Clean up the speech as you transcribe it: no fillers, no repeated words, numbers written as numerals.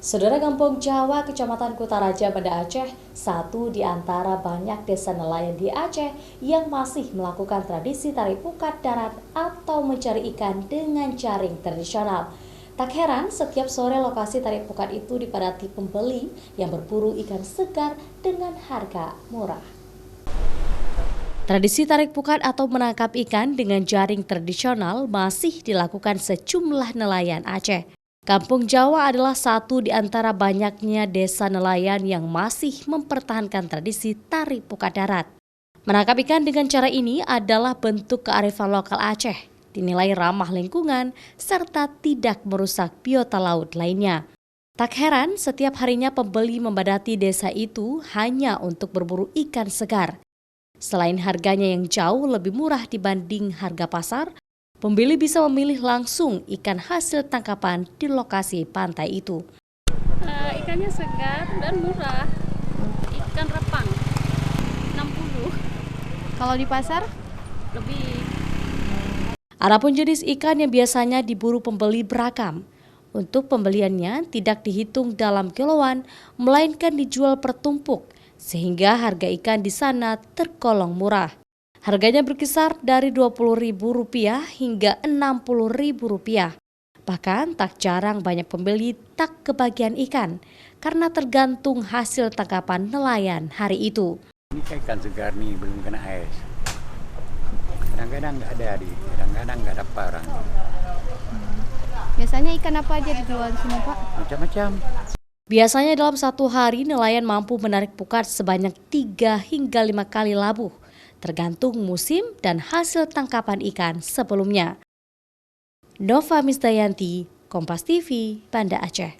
Saudara Kampung Jawa, Kecamatan Kutaraja, Banda Aceh, satu di antara banyak desa nelayan di Aceh yang masih melakukan tradisi tarik pukat darat atau mencari ikan dengan jaring tradisional. Tak heran, setiap sore lokasi tarik pukat itu dipadati pembeli yang berburu ikan segar dengan harga murah. Tradisi tarik pukat atau menangkap ikan dengan jaring tradisional masih dilakukan sejumlah nelayan Aceh. Kampung Jawa adalah satu di antara banyaknya desa nelayan yang masih mempertahankan tradisi tarik pukat darat. Menangkap ikan dengan cara ini adalah bentuk kearifan lokal Aceh, dinilai ramah lingkungan serta tidak merusak biota laut lainnya. Tak heran setiap harinya pembeli membadati desa itu hanya untuk berburu ikan segar. Selain harganya yang jauh lebih murah dibanding harga pasar, pembeli bisa memilih langsung ikan hasil tangkapan di lokasi pantai itu. Ikannya segar dan murah. Ikan repang 60. Kalau di pasar? Lebih. Adapun jenis ikan yang biasanya diburu pembeli beragam. Untuk pembeliannya tidak dihitung dalam kiloan, melainkan dijual per tumpuk, sehingga harga ikan di sana tergolong murah. Harganya berkisar dari Rp20.000 hingga Rp60.000. Bahkan tak jarang banyak pembeli tak kebagian ikan karena tergantung hasil tangkapan nelayan hari itu. Ini ikan segar nih, belum kena es. Kadang-kadang nggak ada, kadang-kadang nggak dapat orang. Biasanya ikan apa aja dijual di sini, Pak? Macam-macam. Biasanya dalam satu hari nelayan mampu menarik pukat sebanyak 3 hingga 5 kali labuh, tergantung musim dan hasil tangkapan ikan sebelumnya. Nova Misdayanti, Kompas TV, Banda Aceh.